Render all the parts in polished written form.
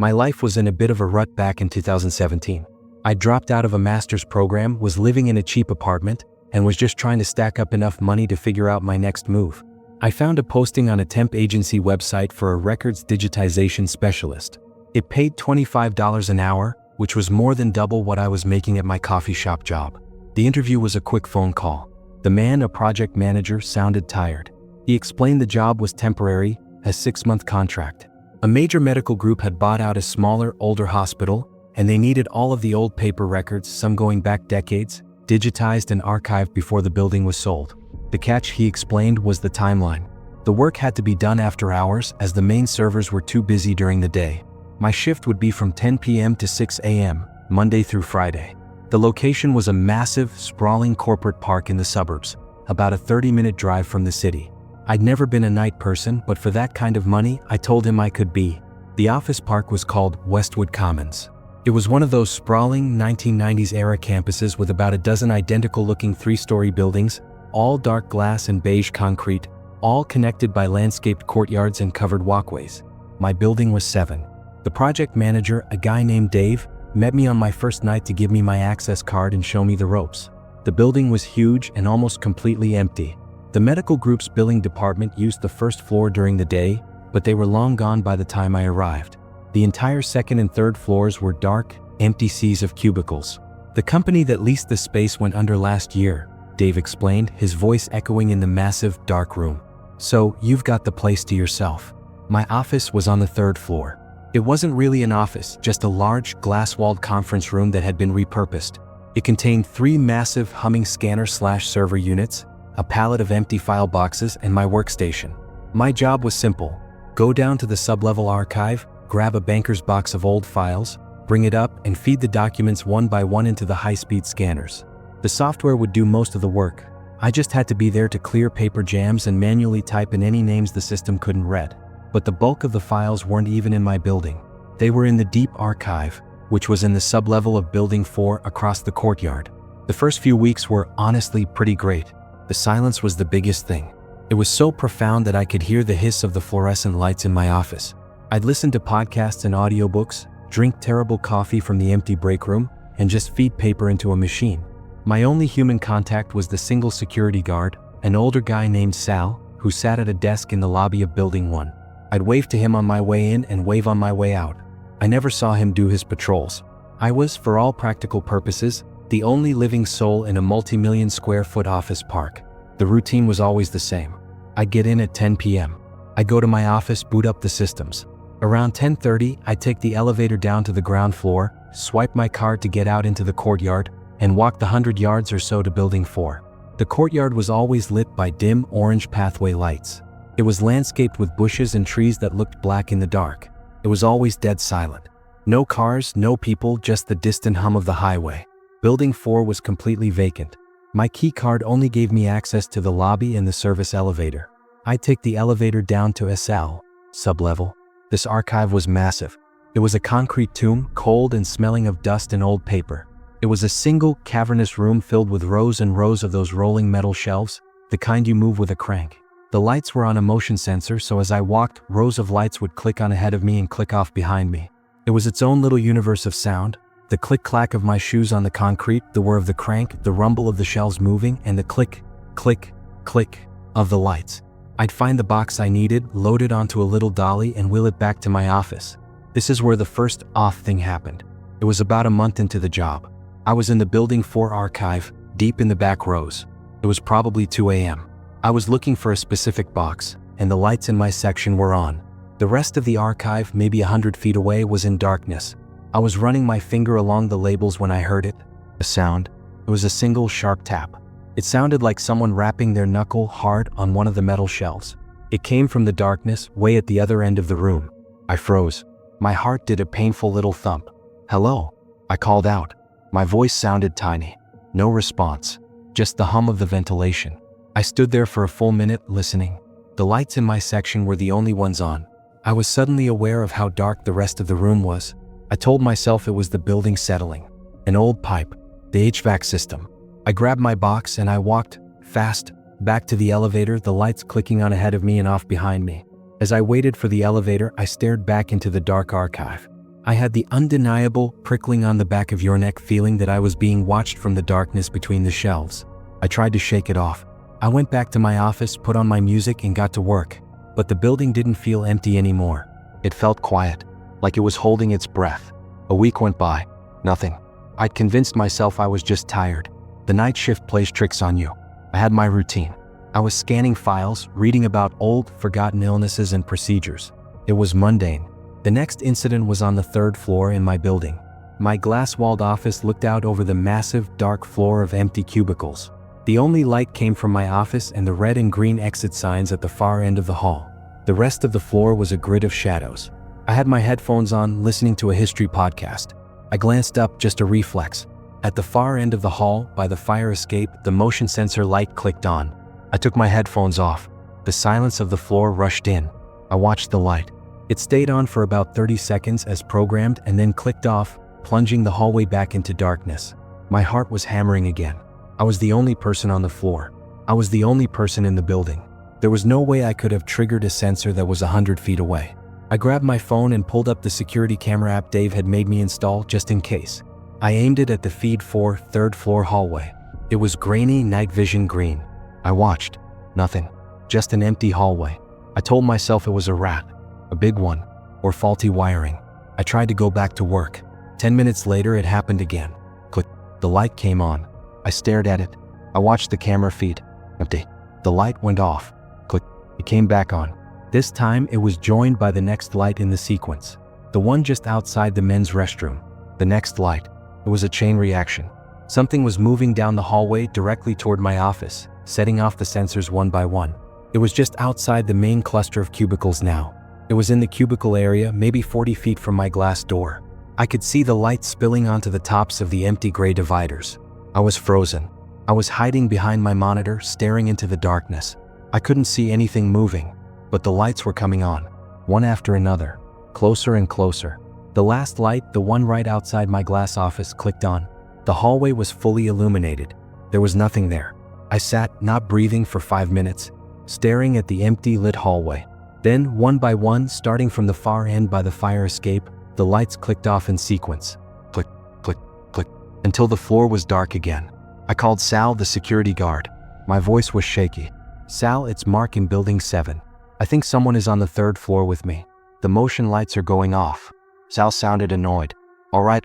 My life was in a bit of a rut back in 2017. I dropped out of a master's program, was living in a cheap apartment, and was just trying to stack up enough money to figure out my next move. I found a posting on a temp agency website for a records digitization specialist. It paid $25 an hour, which was more than double what I was making at my coffee shop job. The interview was a quick phone call. The man, a project manager, sounded tired. He explained the job was temporary, a 6-month contract. A major medical group had bought out a smaller, older hospital, and they needed all of the old paper records, some going back decades, digitized and archived before the building was sold. The catch, he explained, was the timeline. The work had to be done after hours as the main servers were too busy during the day. My shift would be from 10 p.m. to 6 a.m., Monday through Friday. The location was a massive, sprawling corporate park in the suburbs, about a 30-minute drive from the city. I'd never been a night person, but for that kind of money, I told him I could be. The office park was called Westwood Commons. It was one of those sprawling 1990s-era campuses with about a dozen identical-looking 3-story buildings, all dark glass and beige concrete, all connected by landscaped courtyards and covered walkways. My building was 7. The project manager, a guy named Dave, met me on my first night to give me my access card and show me the ropes. The building was huge and almost completely empty. The medical group's billing department used the first floor during the day, but they were long gone by the time I arrived. The entire second and third floors were dark, empty seas of cubicles. The company that leased the space went under last year, Dave explained, his voice echoing in the massive, dark room. So, you've got the place to yourself. My office was on the 3rd floor. It wasn't really an office, just a large, glass-walled conference room that had been repurposed. It contained 3 massive humming scanner/server units, a pallet of empty file boxes, and my workstation. My job was simple. Go down to the sub-level archive, grab a banker's box of old files, bring it up, and feed the documents one by one into the high-speed scanners. The software would do most of the work. I just had to be there to clear paper jams and manually type in any names the system couldn't read. But the bulk of the files weren't even in my building. They were in the deep archive, which was in the sub-level of Building 4 across the courtyard. The first few weeks were honestly pretty great. The silence was the biggest thing. It was so profound that I could hear the hiss of the fluorescent lights in my office. I'd listen to podcasts and audiobooks, drink terrible coffee from the empty break room, and just feed paper into a machine. My only human contact was the single security guard, an older guy named Sal, who sat at a desk in the lobby of Building 1. I'd wave to him on my way in and wave on my way out. I never saw him do his patrols. I was, for all practical purposes, the only living soul in a multi-million square foot office park. The routine was always the same. I'd get in at 10 p.m. I'd go to my office, boot up the systems. Around 10:30, I'd take the elevator down to the ground floor, swipe my card to get out into the courtyard, and walk the 100 yards or so to Building 4. The courtyard was always lit by dim orange pathway lights. It was landscaped with bushes and trees that looked black in the dark. It was always dead silent. No cars, no people, just the distant hum of the highway. Building 4 was completely vacant. My key card only gave me access to the lobby and the service elevator. I'd take the elevator down to SL, sub-level. This archive was massive. It was a concrete tomb, cold and smelling of dust and old paper. It was a single, cavernous room filled with rows and rows of those rolling metal shelves, the kind you move with a crank. The lights were on a motion sensor, so as I walked, rows of lights would click on ahead of me and click off behind me. It was its own little universe of sound. The click-clack of my shoes on the concrete, the whir of the crank, the rumble of the shelves moving, and the click, click, click of the lights. I'd find the box I needed, load it onto a little dolly, and wheel it back to my office. This is where the first off thing happened. It was about a month into the job. I was in the Building 4 archive, deep in the back rows. It was probably 2 a.m. I was looking for a specific box, and the lights in my section were on. The rest of the archive, maybe 100 feet away, was in darkness. I was running my finger along the labels when I heard it. A sound. It was a single sharp tap. It sounded like someone rapping their knuckle hard on one of the metal shelves. It came from the darkness, way at the other end of the room. I froze. My heart did a painful little thump. "Hello?" I called out. My voice sounded tiny. No response. Just the hum of the ventilation. I stood there for a full minute, listening. The lights in my section were the only ones on. I was suddenly aware of how dark the rest of the room was. I told myself it was the building settling. An old pipe. The HVAC system. I grabbed my box and I walked, fast, back to the elevator, the lights clicking on ahead of me and off behind me. As I waited for the elevator, I stared back into the dark archive. I had the undeniable prickling on the back of your neck feeling that I was being watched from the darkness between the shelves. I tried to shake it off. I went back to my office, put on my music, and got to work. But the building didn't feel empty anymore. It felt quiet, like it was holding its breath. A week went by. Nothing. I'd convinced myself I was just tired. The night shift plays tricks on you. I had my routine. I was scanning files, reading about old, forgotten illnesses and procedures. It was mundane. The next incident was on the 3rd floor in my building. My glass-walled office looked out over the massive, dark floor of empty cubicles. The only light came from my office and the red and green exit signs at the far end of the hall. The rest of the floor was a grid of shadows. I had my headphones on, listening to a history podcast. I glanced up, just a reflex. At the far end of the hall, by the fire escape, the motion sensor light clicked on. I took my headphones off. The silence of the floor rushed in. I watched the light. It stayed on for about 30 seconds as programmed and then clicked off, plunging the hallway back into darkness. My heart was hammering again. I was the only person on the floor. I was the only person in the building. There was no way I could have triggered a sensor that was 100 feet away. I grabbed my phone and pulled up the security camera app Dave had made me install just in case. I aimed it at the feed 4, 3rd floor hallway. It was grainy night vision green. I watched. Nothing. Just an empty hallway. I told myself it was a rat. A big one. Or faulty wiring. I tried to go back to work. 10 minutes later it happened again. Click. The light came on. I stared at it. I watched the camera feed. Empty. The light went off. Click. It came back on. This time it was joined by the next light in the sequence. The one just outside the men's restroom. The next light. It was a chain reaction. Something was moving down the hallway directly toward my office, setting off the sensors one by one. It was just outside the main cluster of cubicles now. It was in the cubicle area, maybe 40 feet from my glass door. I could see the light spilling onto the tops of the empty gray dividers. I was frozen. I was hiding behind my monitor, staring into the darkness. I couldn't see anything moving, but the lights were coming on, one after another, closer and closer. The last light, the one right outside my glass office, clicked on. The hallway was fully illuminated. There was nothing there. I sat, not breathing, for 5 minutes, staring at the empty, lit hallway. Then, one by one, starting from the far end by the fire escape, the lights clicked off in sequence. Click, click, click, until the floor was dark again. I called Sal, the security guard. My voice was shaky. Sal, it's Mark in building 7. I think someone is on the 3rd floor with me. The motion lights are going off. Sal sounded annoyed. All right,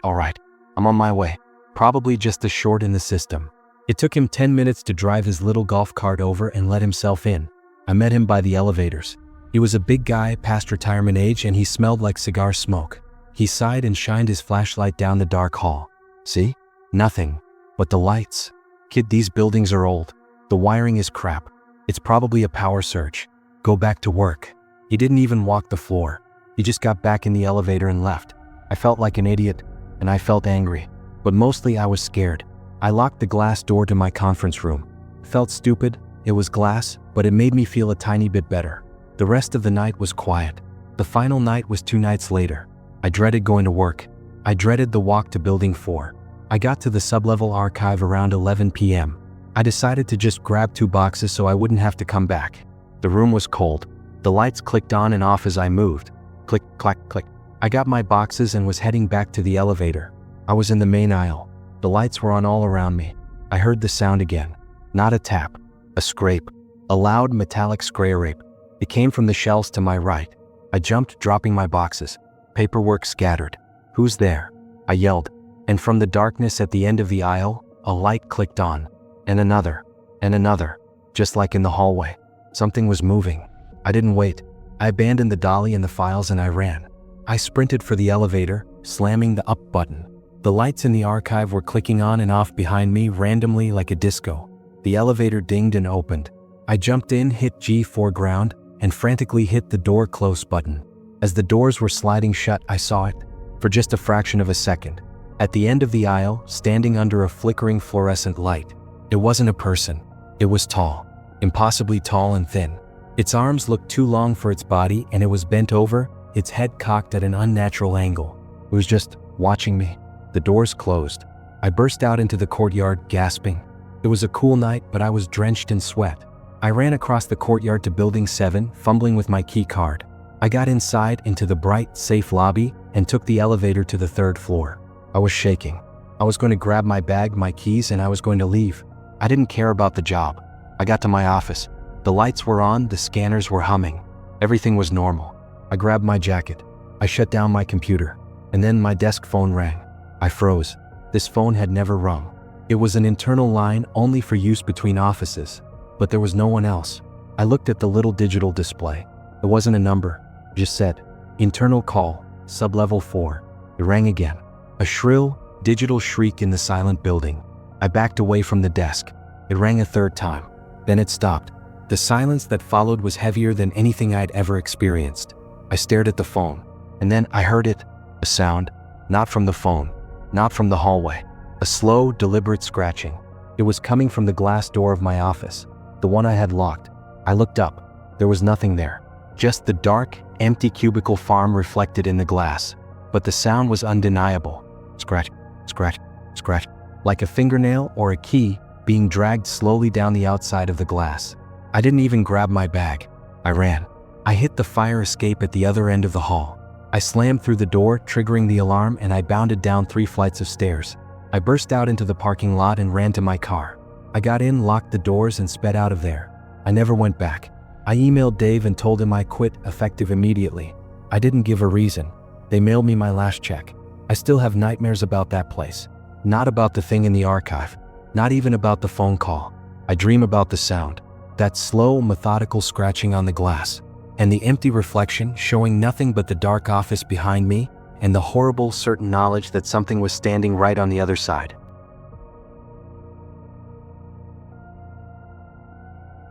I'm on my way. Probably just a short in the system. It took him 10 minutes to drive his little golf cart over and let himself in. I met him by the elevators. He was a big guy, past retirement age, and he smelled like cigar smoke. He sighed and shined his flashlight down the dark hall. See? Nothing. But the lights. Kid, these buildings are old. The wiring is crap. It's probably a power surge. Go back to work. He didn't even walk the floor. He just got back in the elevator and left. I felt like an idiot, and I felt angry. But mostly I was scared. I locked the glass door to my conference room. Felt stupid. It was glass, but it made me feel a tiny bit better. The rest of the night was quiet. The final night was 2 nights later. I dreaded going to work. I dreaded the walk to building 4. I got to the sublevel archive around 11 p.m. I decided to just grab 2 boxes so I wouldn't have to come back. The room was cold. The lights clicked on and off as I moved. Click, clack, click. I got my boxes and was heading back to the elevator. I was in the main aisle. The lights were on all around me. I heard the sound again. Not a tap. A scrape. A loud metallic scrape. It came from the shelves to my right. I jumped, dropping my boxes. Paperwork scattered. Who's there? I yelled. And from the darkness at the end of the aisle, a light clicked on. And another. And another. Just like in the hallway. Something was moving. I didn't wait. I abandoned the dolly and the files and I ran. I sprinted for the elevator, slamming the up button. The lights in the archive were clicking on and off behind me randomly like a disco. The elevator dinged and opened. I jumped in, hit G4 ground, and frantically hit the door close button. As the doors were sliding shut, I saw it. For just a fraction of a second. At the end of the aisle, standing under a flickering fluorescent light. It wasn't a person. It was tall. Impossibly tall and thin. Its arms looked too long for its body and it was bent over, its head cocked at an unnatural angle. It was just watching me. The doors closed. I burst out into the courtyard, gasping. It was a cool night, but I was drenched in sweat. I ran across the courtyard to building 7, fumbling with my key card. I got inside into the bright, safe lobby, and took the elevator to the 3rd floor. I was shaking. I was going to grab my bag, my keys, and I was going to leave. I didn't care about the job. I got to my office. The lights were on, the scanners were humming. Everything was normal. I grabbed my jacket. I shut down my computer. And then my desk phone rang. I froze. This phone had never rung. It was an internal line only for use between offices, but there was no one else. I looked at the little digital display. It wasn't a number. It just said, "Internal call, sublevel 4. It rang again. A shrill, digital shriek in the silent building. I backed away from the desk. It rang a 3rd time. Then it stopped. The silence that followed was heavier than anything I'd ever experienced. I stared at the phone, and then I heard it. A sound, not from the phone, not from the hallway. A slow, deliberate scratching. It was coming from the glass door of my office, the one I had locked. I looked up. There was nothing there. Just the dark, empty cubicle farm reflected in the glass. But the sound was undeniable. Scratch, scratch, scratch. Like a fingernail or a key being dragged slowly down the outside of the glass. I didn't even grab my bag. I ran. I hit the fire escape at the other end of the hall. I slammed through the door, triggering the alarm, and I bounded down 3 flights of stairs. I burst out into the parking lot and ran to my car. I got in, locked the doors, and sped out of there. I never went back. I emailed Dave and told him I quit, effective immediately. I didn't give a reason. They mailed me my last check. I still have nightmares about that place. Not about the thing in the archive. Not even about the phone call. I dream about the sound. That slow, methodical scratching on the glass. And the empty reflection showing nothing but the dark office behind me, and the horrible, certain knowledge that something was standing right on the other side.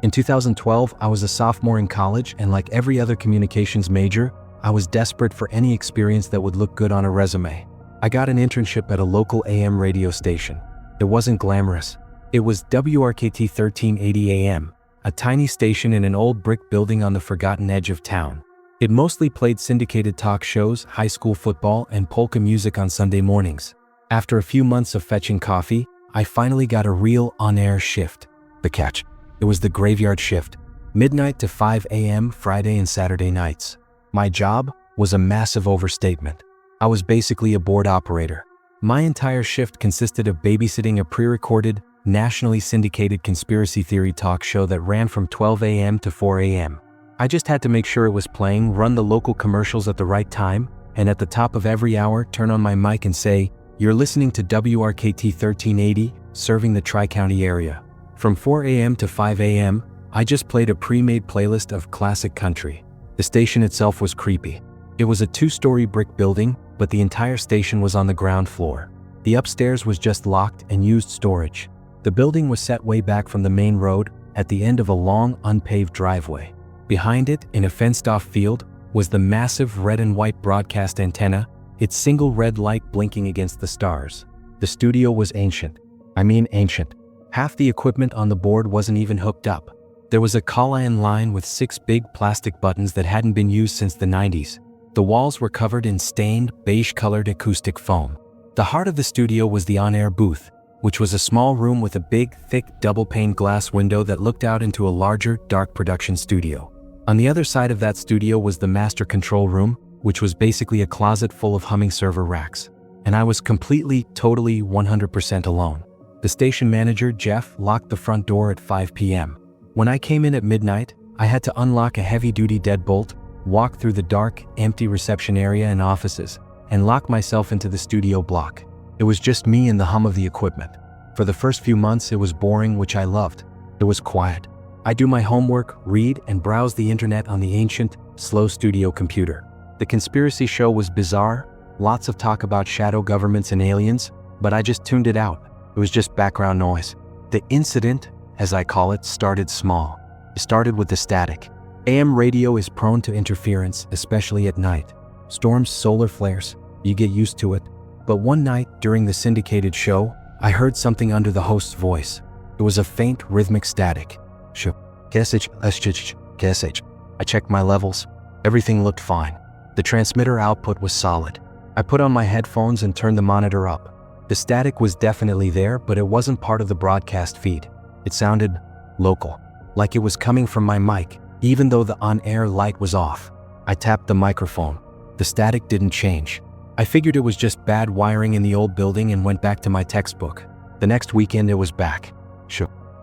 In 2012, I was a sophomore in college, and like every other communications major, I was desperate for any experience that would look good on a resume. I got an internship at a local AM radio station. It wasn't glamorous. It was WRKT 1380 AM, a tiny station in an old brick building on the forgotten edge of town. It mostly played syndicated talk shows, high school football, and polka music on Sunday mornings. After a few months of fetching coffee, I finally got a real on-air shift. The catch: it was the graveyard shift, midnight to 5 a.m. Friday and Saturday nights. My job was a massive overstatement. I was basically a board operator. My entire shift consisted of babysitting a pre-recorded, nationally syndicated conspiracy theory talk show that ran from 12 a.m. to 4 a.m. I just had to make sure it was playing, run the local commercials at the right time, and at the top of every hour, turn on my mic and say, "You're listening to WRKT 1380, serving the Tri-County area." From 4 a.m. to 5 a.m., I just played a pre-made playlist of classic country. The station itself was creepy. It was a 2-story brick building, but the entire station was on the ground floor. The upstairs was just locked and used storage. The building was set way back from the main road, at the end of a long, unpaved driveway. Behind it, in a fenced-off field, was the massive red and white broadcast antenna, its single red light blinking against the stars. The studio was ancient. I mean ancient. Half the equipment on the board wasn't even hooked up. There was a call-in line with 6 big plastic buttons that hadn't been used since the 90s. The walls were covered in stained, beige-colored acoustic foam. The heart of the studio was the on-air booth, which was a small room with a big, thick, double-pane glass window that looked out into a larger, dark production studio. On the other side of that studio was the master control room, which was basically a closet full of humming server racks. And I was completely, totally, 100% alone. The station manager, Jeff, locked the front door at 5 p.m. When I came in at midnight, I had to unlock a heavy-duty deadbolt, walk through the dark, empty reception area and offices, and lock myself into the studio block. It was just me and the hum of the equipment. For the first few months, it was boring, which I loved. It was quiet. I do my homework, read, and browse the internet on the ancient, slow studio computer. The conspiracy show was bizarre, lots of talk about shadow governments and aliens, but I just tuned it out. It was just background noise. The incident, as I call it, started small. It started with the static. AM radio is prone to interference, especially at night. Storms, solar flares, you get used to it. But one night, during the syndicated show, I heard something under the host's voice. It was a faint, rhythmic static. I checked my levels. Everything looked fine. The transmitter output was solid. I put on my headphones and turned the monitor up. The static was definitely there, but it wasn't part of the broadcast feed. It sounded local, like it was coming from my mic, even though the on-air light was off. I tapped the microphone. The static didn't change. I figured it was just bad wiring in the old building and went back to my textbook. The next weekend it was back.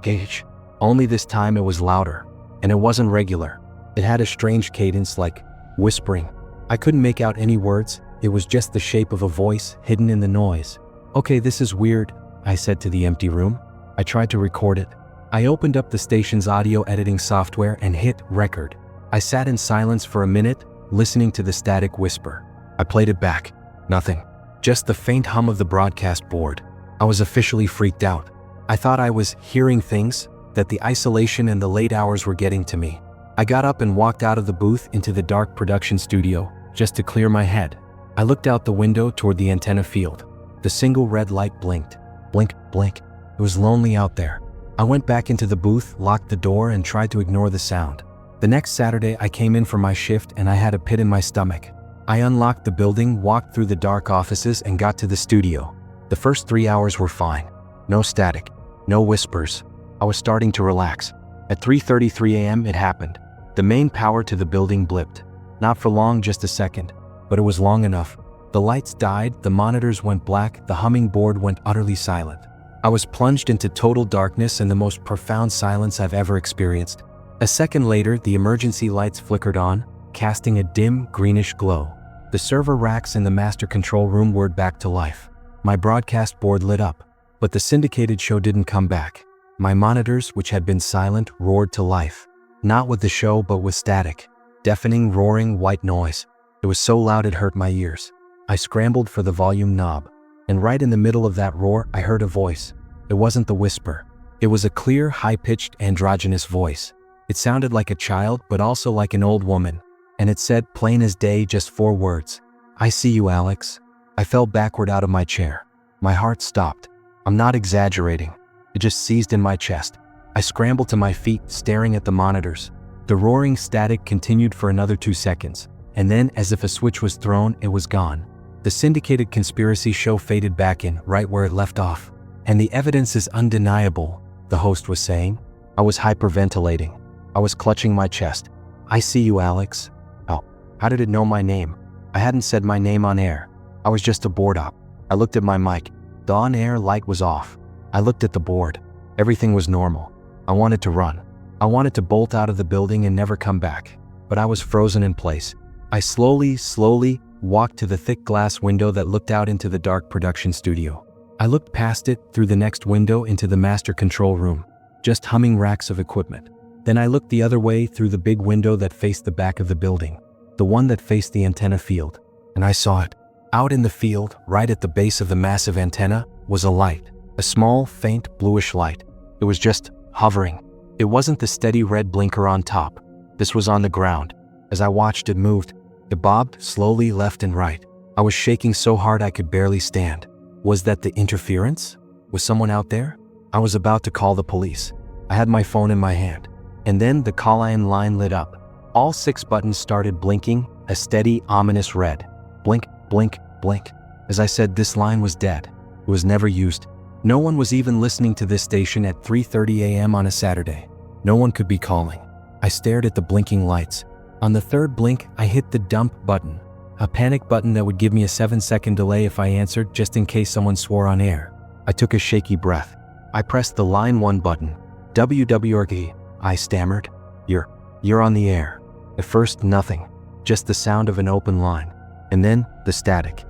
Gage. Only this time it was louder. And it wasn't regular. It had a strange cadence like whispering. I couldn't make out any words. It was just the shape of a voice hidden in the noise. Okay, this is weird, I said to the empty room. I tried to record it. I opened up the station's audio editing software and hit record. I sat in silence for a minute, listening to the static whisper. I played it back. Nothing. Just the faint hum of the broadcast board. I was officially freaked out. I thought I was hearing things, that the isolation and the late hours were getting to me. I got up and walked out of the booth into the dark production studio, just to clear my head. I looked out the window toward the antenna field. The single red light blinked. Blink, blink. It was lonely out there. I went back into the booth, locked the door, and tried to ignore the sound. The next Saturday, I came in for my shift and I had a pit in my stomach. I unlocked the building, walked through the dark offices, and got to the studio. The first 3 hours were fine. No static, no whispers. I was starting to relax. At 3:33 a.m. it happened. The main power to the building blipped. Not for long, just a second. But it was long enough. The lights died, the monitors went black, the humming board went utterly silent. I was plunged into total darkness and the most profound silence I've ever experienced. A second later, the emergency lights flickered on, casting a dim, greenish glow. The server racks in the master control room whirred back to life. My broadcast board lit up, but the syndicated show didn't come back. My monitors, which had been silent, roared to life. Not with the show, but with static. Deafening, roaring, white noise. It was so loud it hurt my ears. I scrambled for the volume knob, and right in the middle of that roar, I heard a voice. It wasn't the whisper. It was a clear, high-pitched, androgynous voice. It sounded like a child, but also like an old woman. And it said, plain as day, just 4 words. I see you, Alex. I fell backward out of my chair. My heart stopped. I'm not exaggerating. It just seized in my chest. I scrambled to my feet, staring at the monitors. The roaring static continued for another 2 seconds. And then, as if a switch was thrown, it was gone. The syndicated conspiracy show faded back in, right where it left off. And the evidence is undeniable, the host was saying. I was hyperventilating. I was clutching my chest. I see you, Alex. Oh, how did it know my name? I hadn't said my name on air. I was just a board op. I looked at my mic. The on-air light was off. I looked at the board. Everything was normal. I wanted to run. I wanted to bolt out of the building and never come back. But I was frozen in place. I slowly walked to the thick glass window that looked out into the dark production studio. I looked past it, through the next window, into the master control room. Just humming racks of equipment. Then I looked the other way, through the big window that faced the back of the building. The one that faced the antenna field. And I saw it. Out in the field, right at the base of the massive antenna, was a light. A small, faint, bluish light. It was just hovering. It wasn't the steady red blinker on top. This was on the ground. As I watched, it moved. It bobbed slowly left and right. I was shaking so hard I could barely stand. Was that the interference? Was someone out there? I was about to call the police. I had my phone in my hand. And then the call-in line lit up. All 6 buttons started blinking, a steady, ominous red. Blink, blink, blink. As I said, this line was dead. It was never used. No one was even listening to this station at 3:30 a.m. on a Saturday. No one could be calling. I stared at the blinking lights. On the 3rd blink, I hit the dump button, a panic button that would give me a 7-second delay if I answered, just in case someone swore on air. I took a shaky breath. I pressed the line 1 button. WWRG, I stammered. You're on the air. At first, nothing. Just the sound of an open line. And then, the static.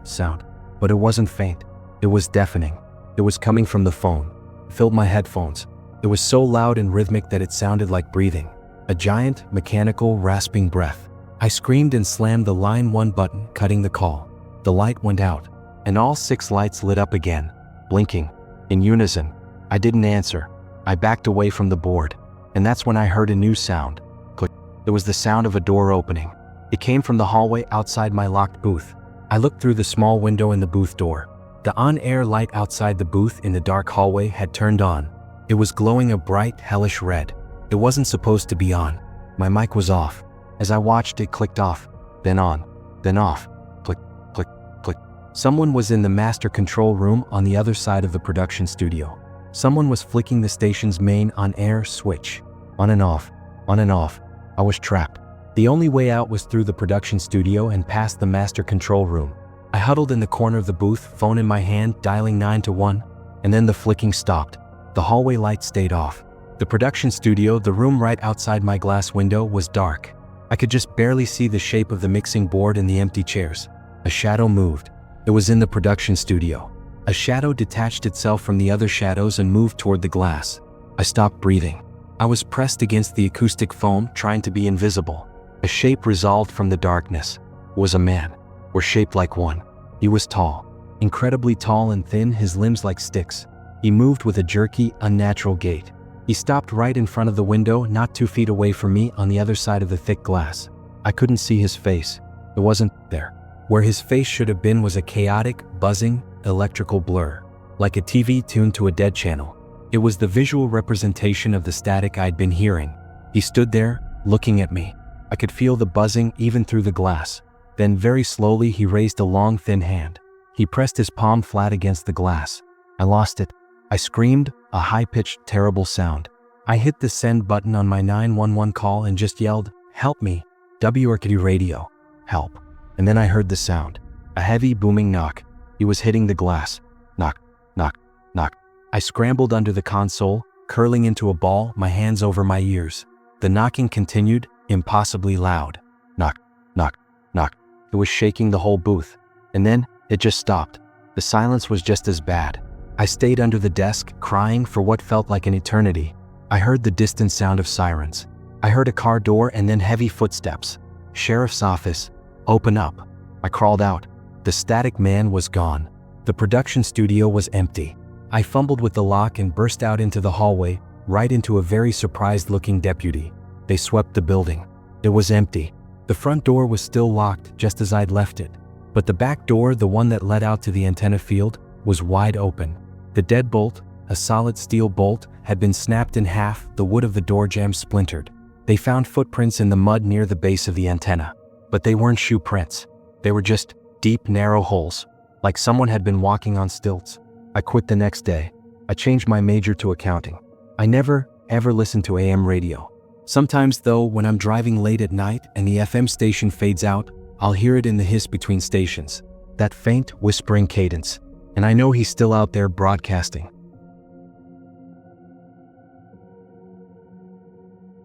Sound. But it wasn't faint. It was deafening. It was coming from the phone. It filled my headphones. It was so loud and rhythmic that it sounded like breathing. A giant, mechanical, rasping breath. I screamed and slammed the line 1 button, cutting the call. The light went out, and all 6 lights lit up again, blinking, in unison. I didn't answer. I backed away from the board, and that's when I heard a new sound. Click. It was the sound of a door opening. It came from the hallway outside my locked booth. I looked through the small window in the booth door. The on-air light outside the booth in the dark hallway had turned on. It was glowing a bright, hellish red. It wasn't supposed to be on. My mic was off. As I watched, it clicked off, then on, then off. Click, click, click. Someone was in the master control room on the other side of the production studio. Someone was flicking the station's main on-air switch. On and off, on and off. I was trapped. The only way out was through the production studio and past the master control room. I huddled in the corner of the booth, phone in my hand, dialing 911, and then the flicking stopped. The hallway light stayed off. The production studio, the room right outside my glass window, was dark. I could just barely see the shape of the mixing board and the empty chairs. A shadow moved. It was in the production studio. A shadow detached itself from the other shadows and moved toward the glass. I stopped breathing. I was pressed against the acoustic foam, trying to be invisible. A shape resolved from the darkness. It was a man, or shaped like one. He was tall, incredibly tall and thin, his limbs like sticks. He moved with a jerky, unnatural gait. He stopped right in front of the window, not 2 feet away from me, on the other side of the thick glass. I couldn't see his face. It wasn't there. Where his face should have been was a chaotic, buzzing, electrical blur, like a TV tuned to a dead channel. It was the visual representation of the static I'd been hearing. He stood there, looking at me. I could feel the buzzing even through the glass. Then very slowly he raised a long, thin hand. He pressed his palm flat against the glass. I lost it. I screamed, a high-pitched, terrible sound. I hit the send button on my 911 call and just yelled, "Help me, WRKD radio, help." And then I heard the sound, a heavy, booming knock. He was hitting the glass. Knock, knock, knock. I scrambled under the console, curling into a ball, my hands over my ears. The knocking continued, impossibly loud. Knock, knock, knock. It was shaking the whole booth. And then, it just stopped. The silence was just as bad. I stayed under the desk, crying for what felt like an eternity. I heard the distant sound of sirens. I heard a car door and then heavy footsteps. Sheriff's office. Open up. I crawled out. The static man was gone. The production studio was empty. I fumbled with the lock and burst out into the hallway, right into a very surprised-looking deputy. They swept the building. It was empty. The front door was still locked, just as I'd left it. But the back door, the one that led out to the antenna field, was wide open. The deadbolt, a solid steel bolt, had been snapped in half, the wood of the door jamb splintered. They found footprints in the mud near the base of the antenna. But they weren't shoe prints. They were just deep, narrow holes, like someone had been walking on stilts. I quit the next day. I changed my major to accounting. I never, ever listened to AM radio. Sometimes, though, when I'm driving late at night and the FM station fades out, I'll hear it in the hiss between stations. That faint, whispering cadence. And I know he's still out there broadcasting.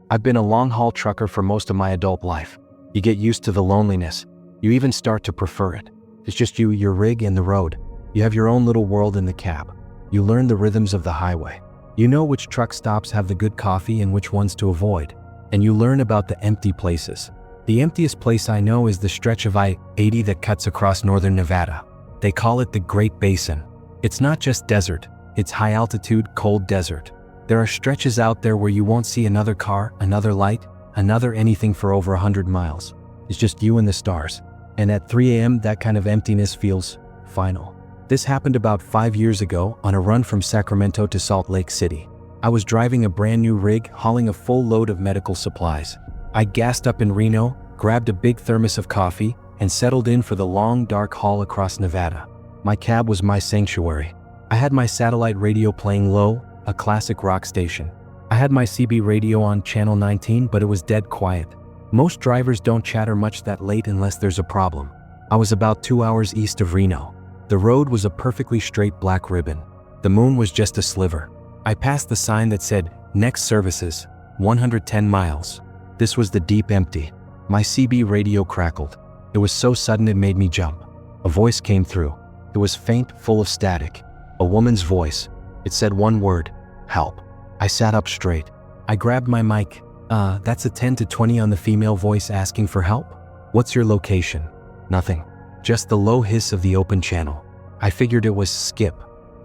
I've been a long-haul trucker for most of my adult life. You get used to the loneliness. You even start to prefer it. It's just you, your rig, and the road. You have your own little world in the cab. You learn the rhythms of the highway. You know which truck stops have the good coffee and which ones to avoid. And you learn about the empty places. The emptiest place I know is the stretch of I-80 that cuts across northern Nevada. They call it the Great Basin. It's not just desert. It's high-altitude, cold desert. There are stretches out there where you won't see another car, another light, another anything for over 100 miles. It's just you and the stars. And at 3 a.m., that kind of emptiness feels final. This happened about 5 years ago on a run from Sacramento to Salt Lake City. I was driving a brand new rig, hauling a full load of medical supplies. I gassed up in Reno, grabbed a big thermos of coffee, and settled in for the long, dark haul across Nevada. My cab was my sanctuary. I had my satellite radio playing low, a classic rock station. I had my CB radio on channel 19, but it was dead quiet. Most drivers don't chatter much that late unless there's a problem. I was about 2 hours east of Reno. The road was a perfectly straight black ribbon. The moon was just a sliver. I passed the sign that said, "Next services, 110 miles." This was the deep empty. My CB radio crackled. It was so sudden it made me jump. A voice came through. It was faint, full of static. A woman's voice. It said one word, "Help." I sat up straight. I grabbed my mic. That's a 10 to 20 on the female voice asking for help? What's your location? Nothing. Just the low hiss of the open channel. I figured it was skip.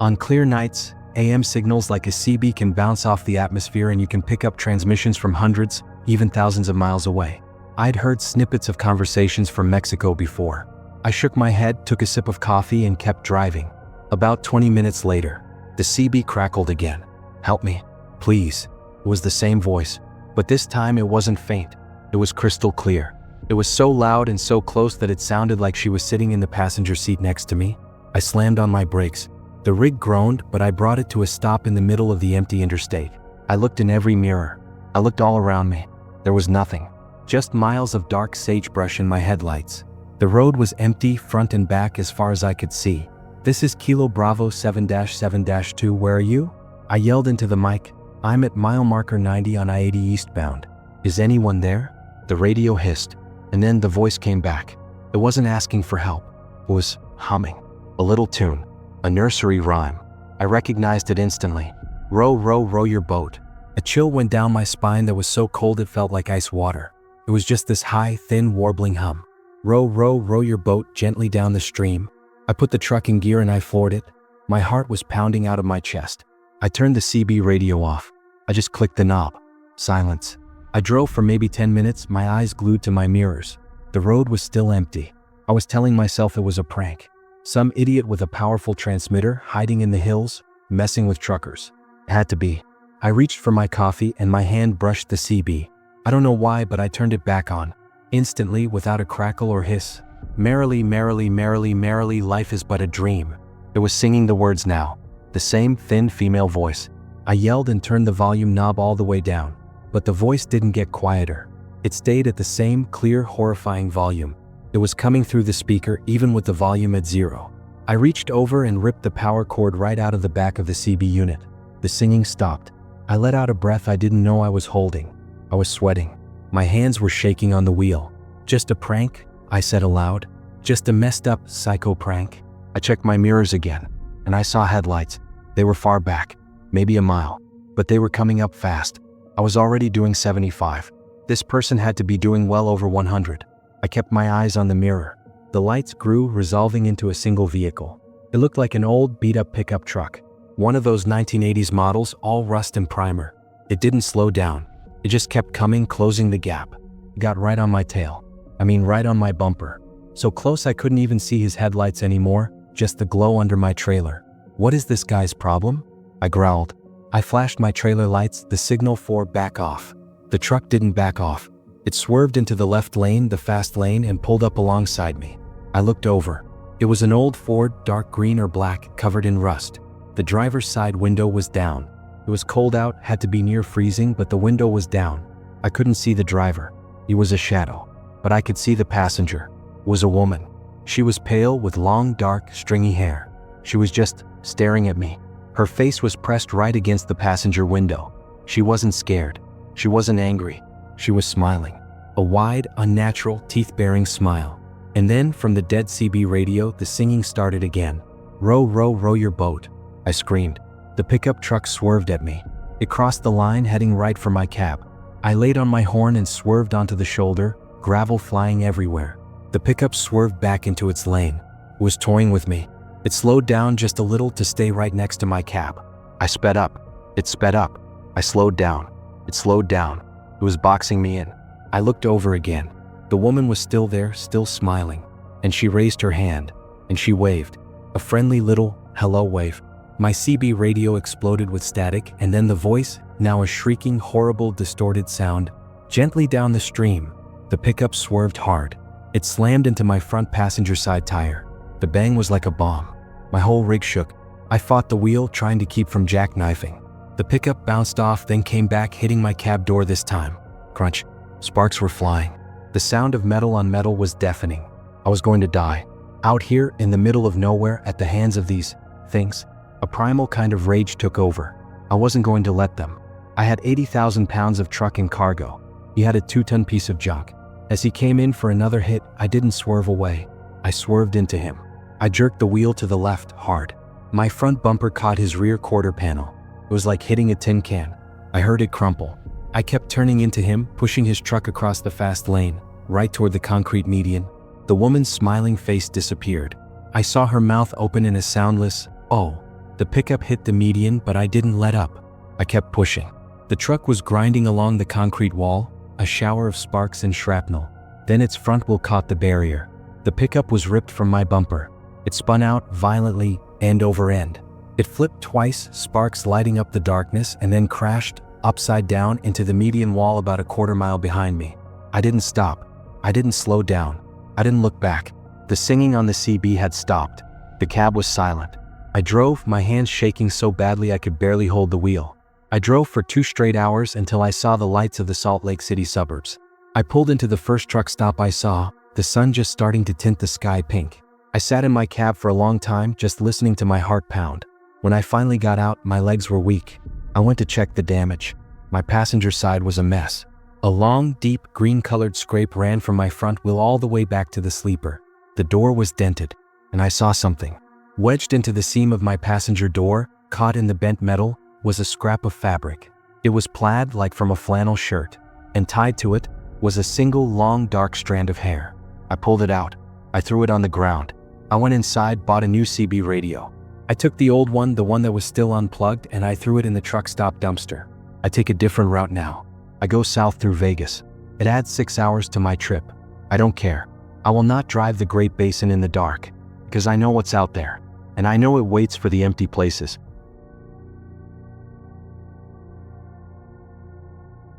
On clear nights, AM signals like a CB can bounce off the atmosphere and you can pick up transmissions from hundreds, even thousands of miles away. I'd heard snippets of conversations from Mexico before. I shook my head, took a sip of coffee, and kept driving. About 20 minutes later, the CB crackled again. "Help me, please." It was the same voice, but this time it wasn't faint. It was crystal clear. It was so loud and so close that it sounded like she was sitting in the passenger seat next to me. I slammed on my brakes. The rig groaned, but I brought it to a stop in the middle of the empty interstate. I looked in every mirror. I looked all around me. There was nothing. Just miles of dark sagebrush in my headlights. The road was empty, front and back as far as I could see. "This is Kilo Bravo 7-7-2, where are you?" I yelled into the mic. "I'm at mile marker 90 on I-80 eastbound. Is anyone there?" The radio hissed, and then the voice came back. It wasn't asking for help. It was humming. A little tune. A nursery rhyme. I recognized it instantly. "Row, row, row your boat." A chill went down my spine that was so cold it felt like ice water. It was just this high, thin, warbling hum. "Row, row, row your boat gently down the stream." I put the truck in gear and I floored it. My heart was pounding out of my chest. I turned the CB radio off. I just clicked the knob. Silence. I drove for maybe 10 minutes, my eyes glued to my mirrors. The road was still empty. I was telling myself it was a prank. Some idiot with a powerful transmitter hiding in the hills, messing with truckers. It had to be. I reached for my coffee and my hand brushed the CB. I don't know why, but I turned it back on. Instantly, without a crackle or hiss. "Merrily, merrily, merrily, merrily, life is but a dream." It was singing the words now. The same thin female voice. I yelled and turned the volume knob all the way down. But the voice didn't get quieter. It stayed at the same clear, horrifying volume. It was coming through the speaker even with the volume at 0. I reached over and ripped the power cord right out of the back of the CB unit. The singing stopped. I let out a breath I didn't know I was holding. I was sweating. My hands were shaking on the wheel. "Just a prank?" I said aloud. "Just a messed up psycho prank?" I checked my mirrors again, and I saw headlights. They were far back, maybe a mile, but they were coming up fast. I was already doing 75. This person had to be doing well over 100. I kept my eyes on the mirror. The lights grew, resolving into a single vehicle. It looked like an old, beat-up pickup truck. One of those 1980s models, all rust and primer. It didn't slow down. It just kept coming, closing the gap. It got right on my tail. Right on my bumper. So close I couldn't even see his headlights anymore, just the glow under my trailer. "What is this guy's problem?" I growled. I flashed my trailer lights, the signal for back off. The truck didn't back off. It swerved into the left lane, the fast lane, and pulled up alongside me. I looked over. It was an old Ford, dark green or black, covered in rust. The driver's side window was down. It was cold out, had to be near freezing, but the window was down. I couldn't see the driver. He was a shadow. But I could see the passenger. It was a woman. She was pale with long, dark, stringy hair. She was just staring at me. Her face was pressed right against the passenger window. She wasn't scared. She wasn't angry. She was smiling. A wide, unnatural, teeth-baring smile. And then, from the dead CB radio, the singing started again. "Row, row, row your boat." I screamed. The pickup truck swerved at me. It crossed the line, heading right for my cab. I laid on my horn and swerved onto the shoulder, gravel flying everywhere. The pickup swerved back into its lane. It was toying with me. It slowed down just a little to stay right next to my cab. I sped up. It sped up. I slowed down. It slowed down. It was boxing me in. I looked over again. The woman was still there, still smiling. And she raised her hand. And she waved. A friendly little hello wave. My CB radio exploded with static, and then the voice, now a shrieking, horrible, distorted sound. Gently down the stream. The pickup swerved hard. It slammed into my front passenger side tire. The bang was like a bomb. My whole rig shook. I fought the wheel, trying to keep from jackknifing. The pickup bounced off, then came back, hitting my cab door this time. Crunch. Sparks were flying. The sound of metal on metal was deafening. I was going to die. Out here, in the middle of nowhere, at the hands of these things. A primal kind of rage took over. I wasn't going to let them. I had 80,000 pounds of truck and cargo. He had a 2-ton piece of junk. As he came in for another hit, I didn't swerve away. I swerved into him. I jerked the wheel to the left, hard. My front bumper caught his rear quarter panel. It was like hitting a tin can. I heard it crumple. I kept turning into him, pushing his truck across the fast lane, right toward the concrete median. The woman's smiling face disappeared. I saw her mouth open in a soundless, "Oh." The pickup hit the median, but I didn't let up. I kept pushing. The truck was grinding along the concrete wall, a shower of sparks and shrapnel. Then its front wheel caught the barrier. The pickup was ripped from my bumper. It spun out violently, end over end. It flipped twice, sparks lighting up the darkness, and then crashed, upside down, into the median wall about a quarter mile behind me. I didn't stop. I didn't slow down. I didn't look back. The singing on the CB had stopped. The cab was silent. I drove, my hands shaking so badly I could barely hold the wheel. I drove for 2 straight hours until I saw the lights of the Salt Lake City suburbs. I pulled into the first truck stop I saw, the sun just starting to tint the sky pink. I sat in my cab for a long time, just listening to my heart pound. When I finally got out, my legs were weak. I went to check the damage. My passenger side was a mess. A long, deep, green-colored scrape ran from my front wheel all the way back to the sleeper. The door was dented, and I saw something. Wedged into the seam of my passenger door, caught in the bent metal, was a scrap of fabric. It was plaid like from a flannel shirt, and tied to it was a single long dark strand of hair. I pulled it out. I threw it on the ground. I went inside, bought a new CB radio. I took the old one, the one that was still unplugged, and I threw it in the truck stop dumpster. I take a different route now. I go south through Vegas. It adds 6 hours to my trip. I don't care. I will not drive the Great Basin in the dark, because I know what's out there, and I know it waits for the empty places.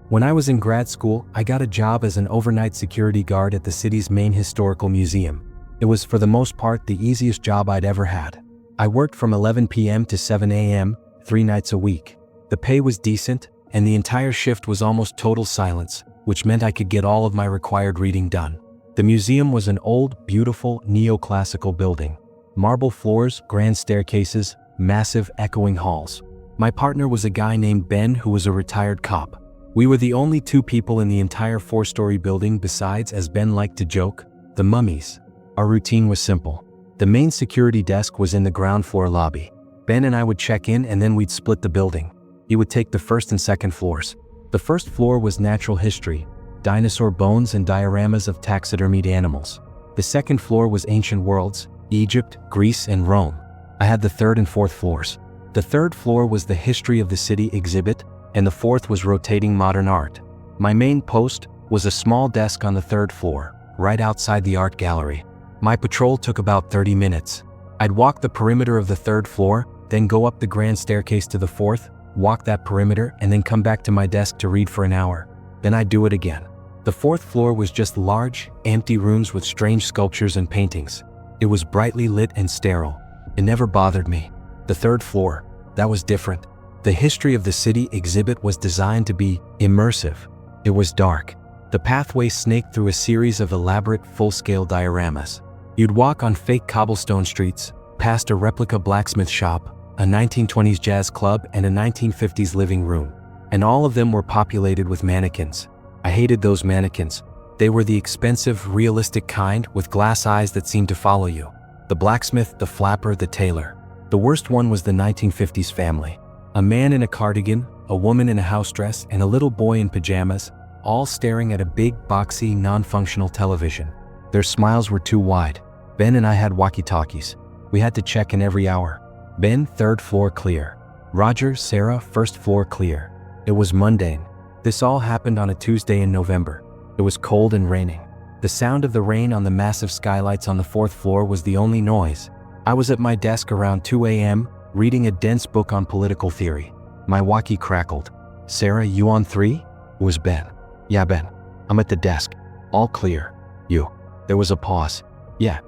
When I was in grad school, I got a job as an overnight security guard at the city's main historical museum. It was, for the most part, the easiest job I'd ever had. I worked from 11 p.m. to 7 a.m., 3 nights a week. The pay was decent, and the entire shift was almost total silence, which meant I could get all of my required reading done. The museum was an old, beautiful, neoclassical building. Marble floors, grand staircases, massive, echoing halls. My partner was a guy named Ben who was a retired cop. We were the only 2 people in the entire 4-story building besides, as Ben liked to joke, the mummies. Our routine was simple. The main security desk was in the ground floor lobby. Ben and I would check in and then we'd split the building. He would take the first and second floors. The first floor was natural history, dinosaur bones and dioramas of taxidermied animals. The second floor was ancient worlds, Egypt, Greece, and Rome. I had the third and fourth floors. The third floor was the history of the city exhibit, and the fourth was rotating modern art. My main post was a small desk on the third floor, right outside the art gallery. My patrol took about 30 minutes. I'd walk the perimeter of the third floor, then go up the grand staircase to the fourth, walk that perimeter, and then come back to my desk to read for an hour. Then I'd do it again. The fourth floor was just large, empty rooms with strange sculptures and paintings. It was brightly lit and sterile. It never bothered me. The third floor, that was different. The history of the city exhibit was designed to be immersive. It was dark. The pathway snaked through a series of elaborate, full-scale dioramas. You'd walk on fake cobblestone streets, past a replica blacksmith shop, a 1920s jazz club, and a 1950s living room. And all of them were populated with mannequins. I hated those mannequins. They were the expensive, realistic kind with glass eyes that seemed to follow you. The blacksmith, the flapper, the tailor. The worst one was the 1950s family. A man in a cardigan, a woman in a house dress, and a little boy in pajamas, all staring at a big, boxy, non-functional television. Their smiles were too wide. Ben and I had walkie-talkies. We had to check in every hour. Ben, third floor clear. Roger, Sarah, first floor clear. It was mundane. This all happened on a Tuesday in November. It was cold and raining. The sound of the rain on the massive skylights on the fourth floor was the only noise. I was at my desk around 2 a.m., reading a dense book on political theory. My walkie crackled. "Sarah, you on 3? It was Ben. "Yeah, Ben. I'm at the desk. All clear. You." There was a pause. Yeah,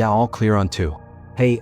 all clear on 2. "Hey,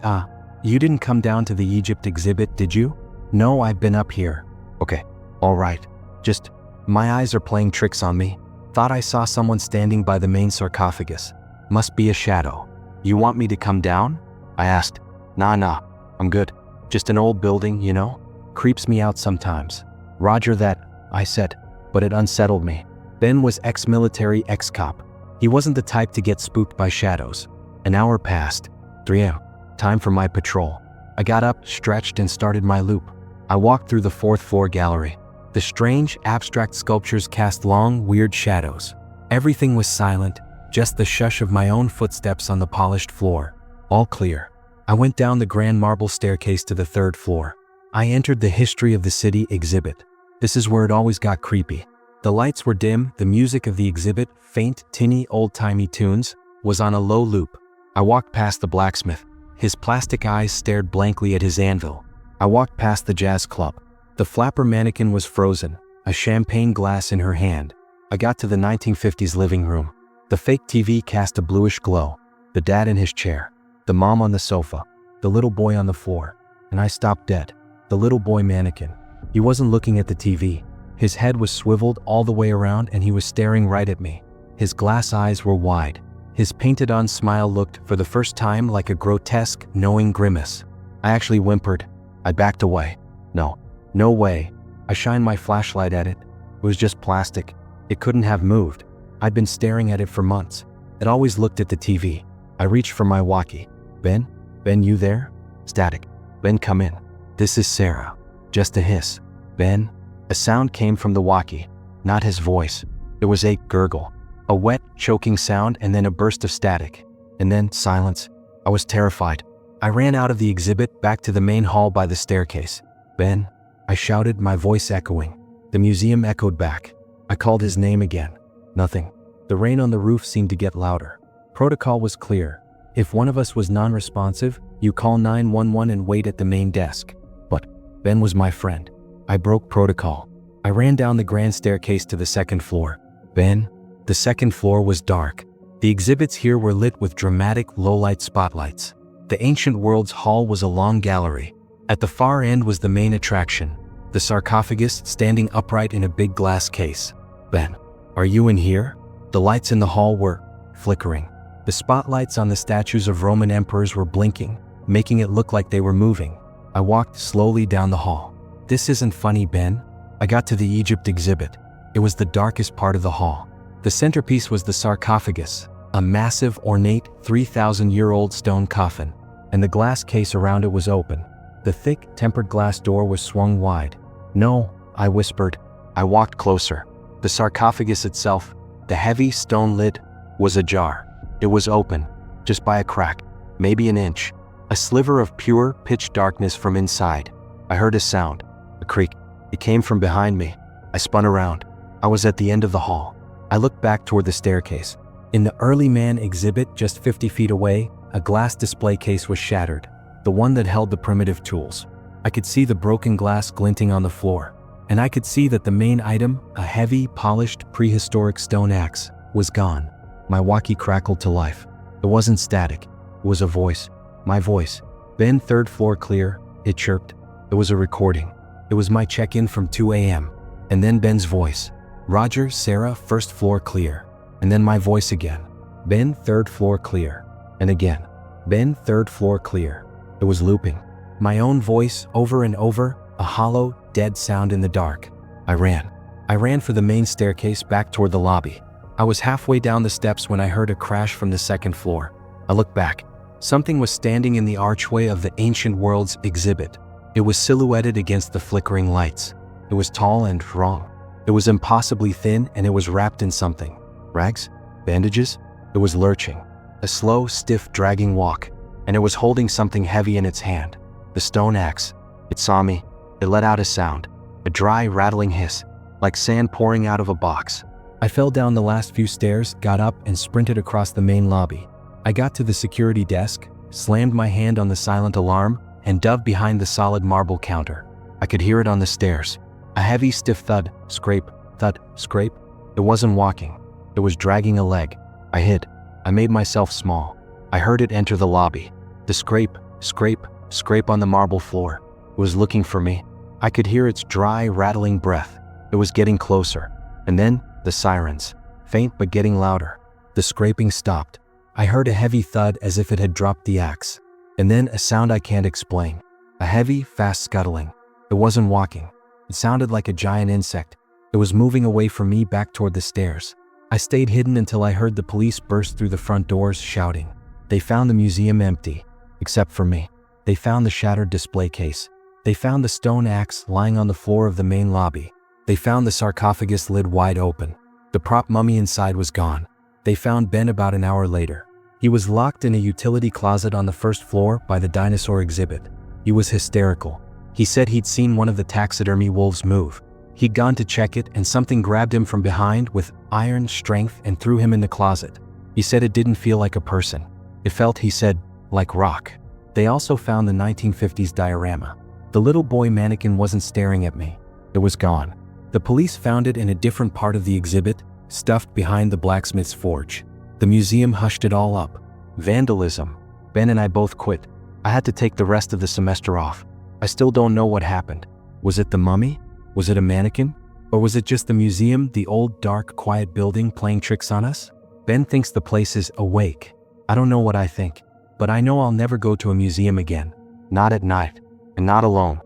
you didn't come down to the Egypt exhibit, did you?" "No, I've been up here." "Okay, all right. Just, my eyes are playing tricks on me. Thought I saw someone standing by the main sarcophagus. Must be a shadow. You want me to come down?" I asked. Nah, I'm good. Just an old building, you know? Creeps me out sometimes." "Roger that," I said, but it unsettled me. Ben was ex-military, ex-cop. He wasn't the type to get spooked by shadows. An hour passed. 3 a.m. Time for my patrol. I got up, stretched, and started my loop. I walked through the fourth floor gallery. The strange, abstract sculptures cast long, weird shadows. Everything was silent, just the shush of my own footsteps on the polished floor. All clear. I went down the grand marble staircase to the third floor. I entered the history of the city exhibit. This is where it always got creepy. The lights were dim, the music of the exhibit, faint, tinny, old-timey tunes, was on a low loop. I walked past the blacksmith. His plastic eyes stared blankly at his anvil. I walked past the jazz club. The flapper mannequin was frozen, a champagne glass in her hand. I got to the 1950s living room. The fake TV cast a bluish glow. The dad in his chair. The mom on the sofa. The little boy on the floor. And I stopped dead. The little boy mannequin. He wasn't looking at the TV. His head was swiveled all the way around and he was staring right at me. His glass eyes were wide. His painted-on smile looked, for the first time, like a grotesque, knowing grimace. I actually whimpered. I backed away. No way. I shined my flashlight at it. It was just plastic. It couldn't have moved. I'd been staring at it for months. It always looked at the TV. I reached for my walkie. Ben, you there? Static. Ben, come in. This is Sarah. Just a hiss. Ben? A sound came from the walkie. Not his voice. It was a gurgle. A wet, choking sound, and then a burst of static. And then silence. I was terrified. I ran out of the exhibit, back to the main hall by the staircase. Ben? I shouted, my voice echoing. The museum echoed back. I called his name again. Nothing. The rain on the roof seemed to get louder. Protocol was clear. If one of us was non-responsive, you call 911 and wait at the main desk. But Ben was my friend. I broke protocol. I ran down the grand staircase to the second floor. Ben? The second floor was dark. The exhibits here were lit with dramatic, low-light spotlights. The Ancient Worlds Hall was a long gallery. At the far end was the main attraction, the sarcophagus standing upright in a big glass case. Ben, are you in here? The lights in the hall were flickering. The spotlights on the statues of Roman emperors were blinking, making it look like they were moving. I walked slowly down the hall. This isn't funny, Ben. I got to the Egypt exhibit. It was the darkest part of the hall. The centerpiece was the sarcophagus, a massive, ornate, 3,000-year-old stone coffin, and the glass case around it was open. The thick, tempered glass door was swung wide. No, I whispered. I walked closer. The sarcophagus itself, the heavy stone lid, was ajar. It was open, just by a crack, maybe an inch. A sliver of pure, pitch darkness from inside. I heard a sound, a creak. It came from behind me. I spun around. I was at the end of the hall. I looked back toward the staircase. In the early man exhibit, just 50 feet away, a glass display case was shattered. The one that held the primitive tools. I could see the broken glass glinting on the floor. And I could see that the main item, a heavy, polished, prehistoric stone axe, was gone. My walkie crackled to life. It wasn't static. It was a voice. My voice. Ben, third floor clear, it chirped. It was a recording. It was my check-in from 2 a.m. And then Ben's voice. Roger, Sarah, first floor clear. And then my voice again. Ben, third floor clear. And again. Ben, third floor clear. It was looping. My own voice, over and over, a hollow, dead sound in the dark. I ran for the main staircase back toward the lobby. I was halfway down the steps when I heard a crash from the second floor. I looked back. Something was standing in the archway of the Ancient Worlds exhibit. It was silhouetted against the flickering lights. It was tall and wrong. It was impossibly thin, and it was wrapped in something. Rags? Bandages? It was lurching. A slow, stiff, dragging walk. And it was holding something heavy in its hand. The stone axe. It saw me. It let out a sound. A dry, rattling hiss, like sand pouring out of a box. I fell down the last few stairs, got up, and sprinted across the main lobby. I got to the security desk, slammed my hand on the silent alarm, and dove behind the solid marble counter. I could hear it on the stairs. A heavy, stiff thud, scrape, thud, scrape. It wasn't walking. It was dragging a leg. I hid. I made myself small. I heard it enter the lobby. The scrape, scrape, scrape on the marble floor. It was looking for me. I could hear its dry, rattling breath. It was getting closer. And then, the sirens. Faint but getting louder. The scraping stopped. I heard a heavy thud as if it had dropped the axe. And then a sound I can't explain. A heavy, fast scuttling. It wasn't walking. It sounded like a giant insect. It was moving away from me back toward the stairs. I stayed hidden until I heard the police burst through the front doors shouting. They found the museum empty. Except for me. They found the shattered display case. They found the stone axe lying on the floor of the main lobby. They found the sarcophagus lid wide open. The prop mummy inside was gone. They found Ben about an hour later. He was locked in a utility closet on the first floor by the dinosaur exhibit. He was hysterical. He said he'd seen one of the taxidermy wolves move. He'd gone to check it and something grabbed him from behind with iron strength and threw him in the closet. He said it didn't feel like a person. It felt, he said, like rock. They also found the 1950s diorama. The little boy mannequin wasn't staring at me. It was gone. The police found it in a different part of the exhibit, stuffed behind the blacksmith's forge. The museum hushed it all up. Vandalism. Ben and I both quit. I had to take the rest of the semester off. I still don't know what happened. Was it the mummy? Was it a mannequin? Or was it just the museum, the old, dark, quiet building playing tricks on us? Ben thinks the place is awake. I don't know what I think, but I know I'll never go to a museum again. Not at night, and not alone.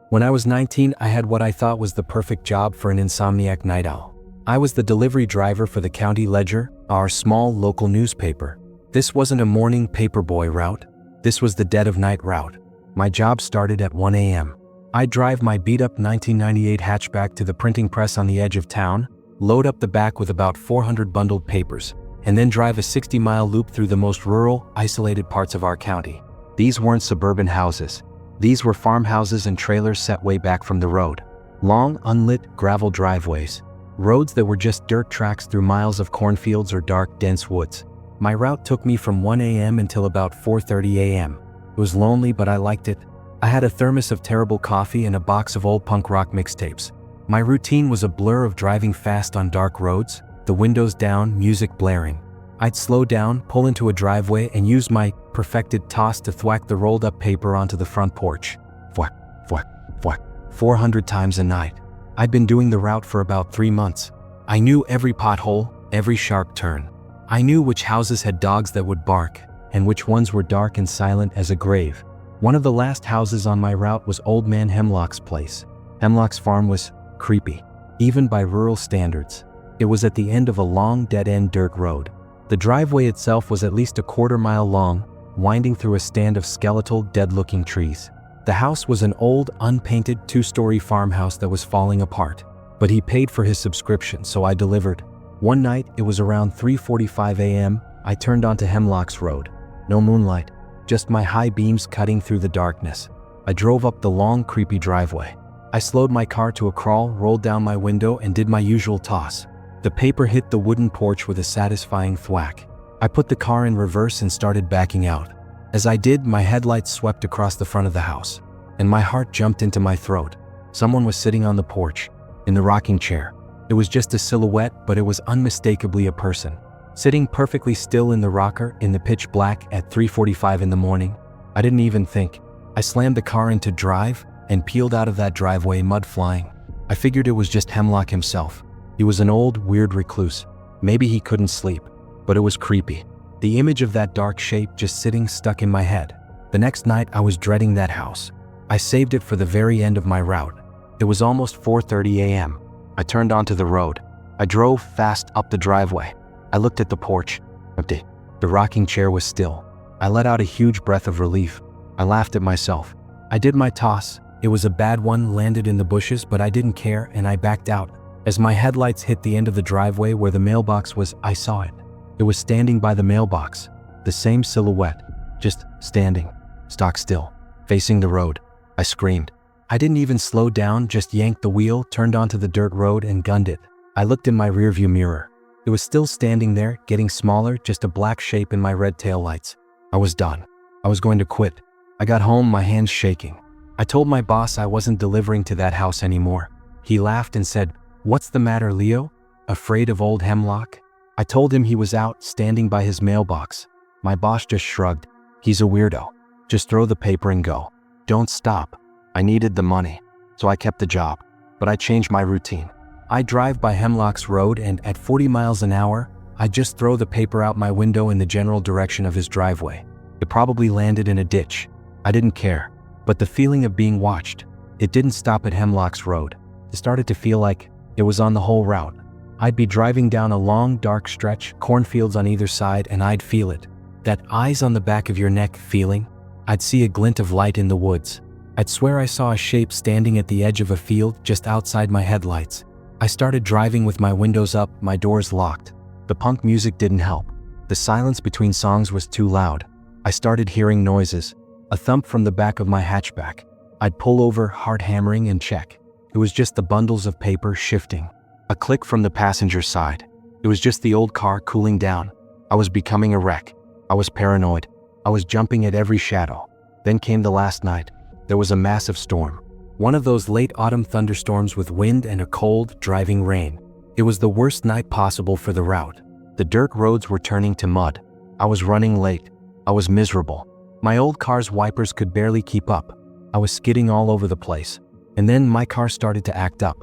When I was 19, I had what I thought was the perfect job for an insomniac night owl. I was the delivery driver for the County Ledger, our small local newspaper. This wasn't a morning paperboy route. This was the dead of night route. My job started at 1 a.m. I'd drive my beat-up 1998 hatchback to the printing press on the edge of town, load up the back with about 400 bundled papers, and then drive a 60-mile loop through the most rural, isolated parts of our county. These weren't suburban houses. These were farmhouses and trailers set way back from the road. Long, unlit gravel driveways. Roads that were just dirt tracks through miles of cornfields or dark, dense woods. My route took me from 1 a.m. until about 4:30 a.m. It was lonely, but I liked it. I had a thermos of terrible coffee and a box of old punk rock mixtapes. My routine was a blur of driving fast on dark roads, the windows down, music blaring. I'd slow down, pull into a driveway, and use my perfected toss to thwack the rolled-up paper onto the front porch. Thwack, thwack, thwack, 400 times a night. I'd been doing the route for about 3 months. I knew every pothole, every sharp turn. I knew which houses had dogs that would bark, and which ones were dark and silent as a grave. One of the last houses on my route was Old Man Hemlock's place. Hemlock's farm was creepy, even by rural standards. It was at the end of a long, dead-end dirt road. The driveway itself was at least a quarter-mile long, winding through a stand of skeletal, dead-looking trees. The house was an old, unpainted, 2-story farmhouse that was falling apart. But he paid for his subscription, so I delivered. One night, it was around 3:45 a.m., I turned onto Hemlock's Road. No moonlight, just my high beams cutting through the darkness. I drove up the long, creepy driveway. I slowed my car to a crawl, rolled down my window, and did my usual toss. The paper hit the wooden porch with a satisfying thwack. I put the car in reverse and started backing out. As I did, my headlights swept across the front of the house, and my heart jumped into my throat. Someone was sitting on the porch, in the rocking chair. It was just a silhouette, but it was unmistakably a person. Sitting perfectly still in the rocker in the pitch black at 3:45 in the morning. I didn't even think. I slammed the car into drive and peeled out of that driveway, mud flying. I figured it was just Hemlock himself. He was an old, weird recluse. Maybe he couldn't sleep, but it was creepy. The image of that dark shape just sitting stuck in my head. The next night, I was dreading that house. I saved it for the very end of my route. It was almost 4:30 a.m. I turned onto the road. I drove fast up the driveway. I looked at the porch. Empty. The rocking chair was still. I let out a huge breath of relief. I laughed at myself. I did my toss. It was a bad one, landed in the bushes, but I didn't care, and I backed out. As my headlights hit the end of the driveway where the mailbox was, I saw it. It was standing by the mailbox. The same silhouette, just standing, stock still, facing the road. I screamed. I didn't even slow down, just yanked the wheel, turned onto the dirt road, and gunned it. I looked in my rearview mirror. It was still standing there, getting smaller, just a black shape in my red taillights. I was done. I was going to quit. I got home, my hands shaking. I told my boss I wasn't delivering to that house anymore. He laughed and said, "What's the matter, Leo? Afraid of old Hemlock?" I told him he was out, standing by his mailbox. My boss just shrugged. "He's a weirdo. Just throw the paper and go. Don't stop." I needed the money, so I kept the job. But I changed my routine. I drive by Hemlock's Road, and at 40 miles an hour, I just throw the paper out my window in the general direction of his driveway. It probably landed in a ditch. I didn't care. But the feeling of being watched, it didn't stop at Hemlock's Road. It started to feel like it was on the whole route. I'd be driving down a long, dark stretch, cornfields on either side, and I'd feel it. That eyes on the back of your neck feeling. I'd see a glint of light in the woods. I'd swear I saw a shape standing at the edge of a field just outside my headlights. I started driving with my windows up, my doors locked. The punk music didn't help. The silence between songs was too loud. I started hearing noises. A thump from the back of my hatchback. I'd pull over, heart hammering, and check. It was just the bundles of paper shifting. A click from the passenger side. It was just the old car cooling down. I was becoming a wreck. I was paranoid. I was jumping at every shadow. Then came the last night. There was a massive storm. One of those late autumn thunderstorms with wind and a cold, driving rain. It was the worst night possible for the route. The dirt roads were turning to mud. I was running late. I was miserable. My old car's wipers could barely keep up. I was skidding all over the place. And then my car started to act up.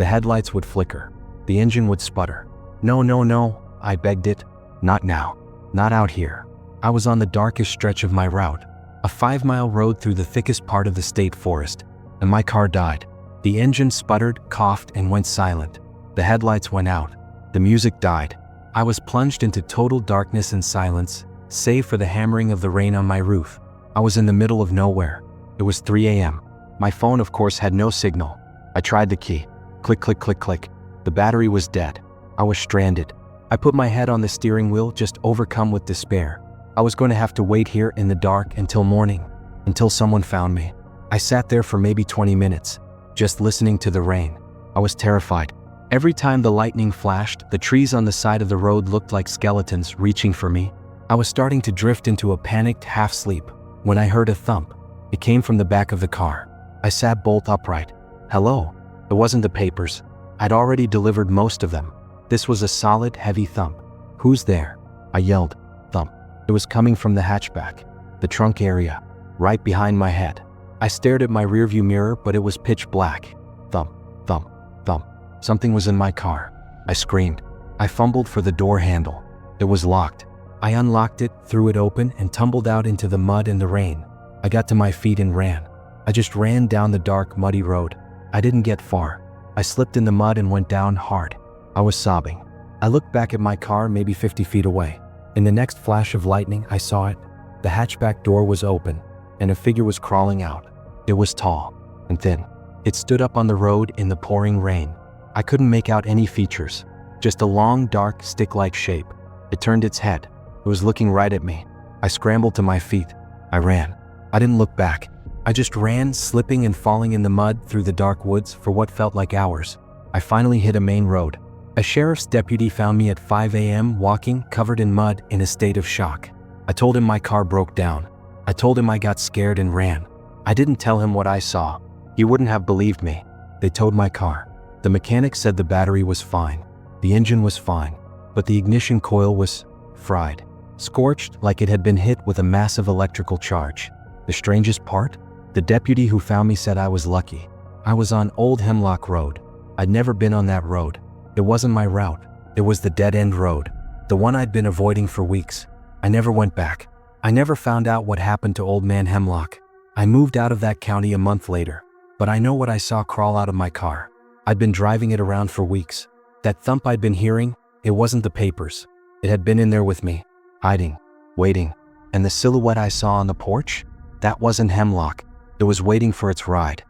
The headlights would flicker. The engine would sputter. No, no, no, I begged it. Not now. Not out here. I was on the darkest stretch of my route, a 5-mile road through the thickest part of the state forest, and my car died. The engine sputtered, coughed, and went silent. The headlights went out. The music died. I was plunged into total darkness and silence, save for the hammering of the rain on my roof. I was in the middle of nowhere. It was 3 a.m. My phone, of course, had no signal. I tried the key. Click, click, click, click. The battery was dead. I was stranded. I put my head on the steering wheel, just overcome with despair. I was going to have to wait here in the dark until morning, until someone found me. I sat there for maybe 20 minutes, just listening to the rain. I was terrified. Every time the lightning flashed, the trees on the side of the road looked like skeletons reaching for me. I was starting to drift into a panicked half-sleep when I heard a thump. It came from the back of the car. I sat bolt upright. Hello? It wasn't the papers. I'd already delivered most of them. This was a solid, heavy thump. Who's there? I yelled. Thump. It was coming from the hatchback, the trunk area, right behind my head. I stared at my rearview mirror, but it was pitch black. Thump, thump, thump. Something was in my car. I screamed. I fumbled for the door handle. It was locked. I unlocked it, threw it open, and tumbled out into the mud and the rain. I got to my feet and ran. I just ran down the dark, muddy road. I didn't get far. I slipped in the mud and went down hard. I was sobbing. I looked back at my car maybe 50 feet away. In the next flash of lightning, I saw it. The hatchback door was open, and a figure was crawling out. It was tall and thin. It stood up on the road in the pouring rain. I couldn't make out any features, just a long, dark, stick-like shape. It turned its head. It was looking right at me. I scrambled to my feet. I ran. I didn't look back. I just ran, slipping and falling in the mud through the dark woods for what felt like hours. I finally hit a main road. A sheriff's deputy found me at 5 a.m. walking, covered in mud, in a state of shock. I told him my car broke down. I told him I got scared and ran. I didn't tell him what I saw. He wouldn't have believed me. They towed my car. The mechanic said the battery was fine. The engine was fine. But the ignition coil was fried, scorched like it had been hit with a massive electrical charge. The strangest part? The deputy who found me said I was lucky. I was on Old Hemlock Road. I'd never been on that road. It wasn't my route. It was the dead-end road, the one I'd been avoiding for weeks. I never went back. I never found out what happened to Old Man Hemlock. I moved out of that county a month later, but I know what I saw crawl out of my car. I'd been driving it around for weeks. That thump I'd been hearing, it wasn't the papers. It had been in there with me, hiding, waiting. And the silhouette I saw on the porch? That wasn't Hemlock. It was waiting for its ride.